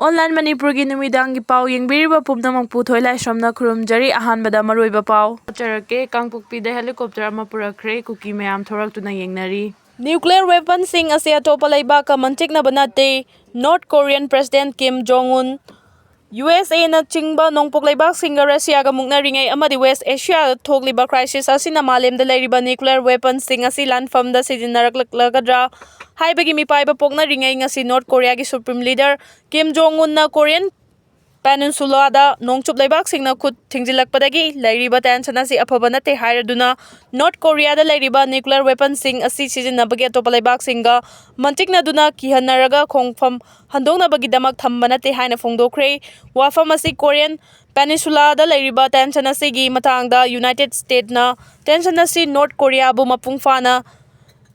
Online Manipuri numidangi pau yengbiriba pumnamang puthoi laisomna khurumjari ahanbada maroiba pau. Charake Kangpokpida helicopter ama Purakpadha Kuki mayam thoraktuna yengnari. Nuclear weapons sing ase atopa laibaka mantiknaba nate. North Korean President Kim Jong-un USA na chingba nongpok laibak singa Russia ga muknaringai amadi West Asia thokliba crisis asina malemda lairiba nuclear weapons sing asi landfam da sidinaraklagadra haibagi mipaiba poknaringai ngasi North Korea gi Supreme Leader Kim Jong-un na Korean Peninsula da nongchup laibak singna khut thingjilakpadagi lairiba tension asi afaba nate hairaduna North Korea da lairiba nuclear weapons sing asi sizinabagi atopa laibak singa mantikna duna kihanaraga khongfam handongnabagi damak thamba nate haina Fongdokhre wafam asi Korean Peninsula da lairiba tension asi gi matangda United States na tension asi North Korea bu mapung fana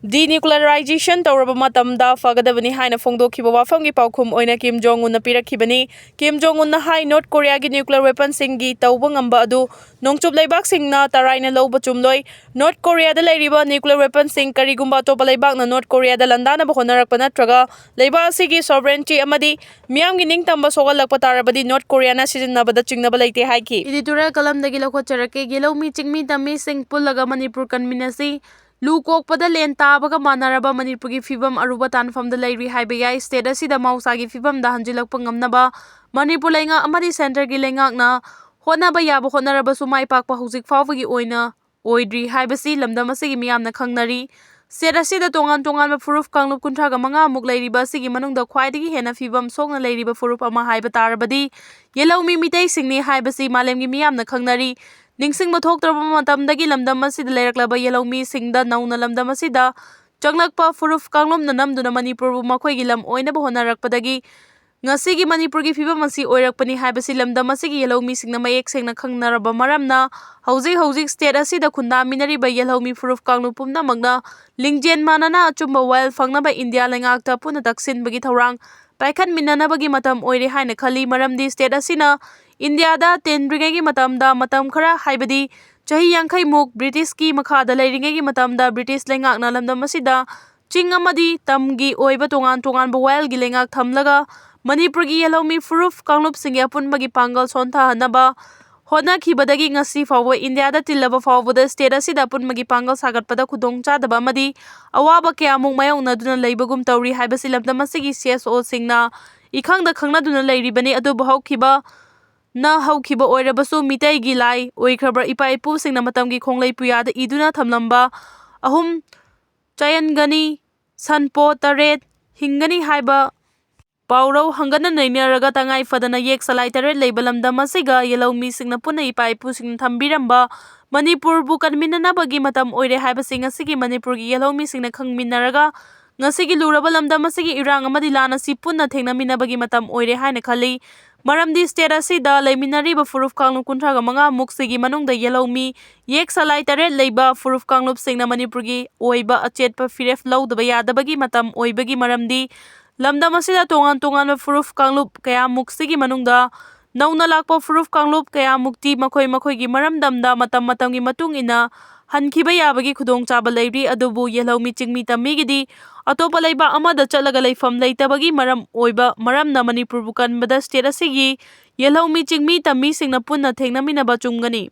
denuclearization tawraba matamda fagadabani haina Fongdokhiba wafamgi paukhum oina Kim Jong-un na pirakhibani. Kim Jong-un na hai North Korea gi nuclear weapons singi tawba ngamba adu nongchup laibak singna taraina lawba chumloi. North Korea da lairiba nuclear weapons sing karigumba topa laibak na North Korea da landana ba honarakpa natraga laiba asigi sovereignty amadi miyamgi ningtamba sogalakpa tarabadi North Korea na sijinnabada chingnaba leite haiki. Editorial kalamdagi lakhocharake gelawmi chingmi tammi sing pullaga Manipur kanminasi Lukokpada len tabaga manaraba Manipuri fibam aruba tanfamda lairi haiba yai state asida mausagi fibam da hanjilakpa ngamnaba Manipur lenga amadi center gi lengakna honaba yaba honaraba sumai pakpa hujik fawbagi oina oidri haibasi lamdam asigi miyamna khangnari. State asida tongan furuf kanglup kuntraga manga muk lairiba asigi manungda khwaidagi hena fibam songna lairiba furuf ama haiba tarabadi yelawmi mitei singni haibasi malemgi miyamna khangnari. Ningsing mathoktraba matamdagi lamdam asida leiraklaba yelawmi singda nauna lamdam asida changlakpa furuf kanglom na namduna Manipur bu makhoi gi lam oina ba honarakpadagi ngasigi Manipur gi fibam asi oirakpani haibasi lamdam asigi yelawmi singna mayek sengna khangnaraba maramna hauzik state asida khundaminariba yelawmi furuf kanglu pumnamagna lingjen manana achumba while fangnaba India lengakta puna taksinbagi thorang paikhan minanabagi matam oire haina khali maramdi state asina India da tendringegi matamda matam khara haibadi chahi yankhai muk British ki makhada lairingegi matamda British lengakna lamdam asida ching amadi tamgi oiba tongan ba while gi lengak thamlaga Manipur gi yelawmi furuf kanglup singi apunbagi pangal sontha hanaba honakhibadagi ngasi fawba India da tillaba fawbada state asida apunbagi pangal sagatpada khudongchadaba amadi awaba kayamuk mayongnaduna leibagum tawri haibasi lamdam asigi CSO singna ikhangda khangnaduna lairibani adu bahawkhiba na haukiba oirabasu mitei gi lai oikhrabar ipa ipu singna matamgi khonglei puyada iduna thamlamba ahum chayangani sanpo taret hingani haiba paurau hangana nainaraga tangai fadana yek salai taret leiba lamdam asiga yelawmi singna puna ipa ipu singna thambiramba Manipur bu kanminanabagi matam oire haiba sing asigi Manipur gi yelawmi singna khangminaraga ngasigi luraba lamdam asigi irang amadi lana si punna thengnaminabagi matam oire haina khali maramdi state asida leiminariba furuf kanglup kuntraga manga muksigi manungda yelawmi yek salai taret leiba furuf kanglup singna Manipur gi oiba achetpa firef lawdaba yadabagi matam oibagi maramdi lamdam asida tongan furuf kanglup kaya muksigi manungda nauna lakpa furuf kanglup kaya mukti makhoi gi maramdamda matamgi matung ina hankiba yabagi khudongchaba leiri adubu yelawmi chingmi tamigidi atopa leiba amada chalaga leifam leitabagi maram oiba maramna Manipur bu kanbada state asigi yelawmi chingmi tammi singna punna thengnaminaba chumgani.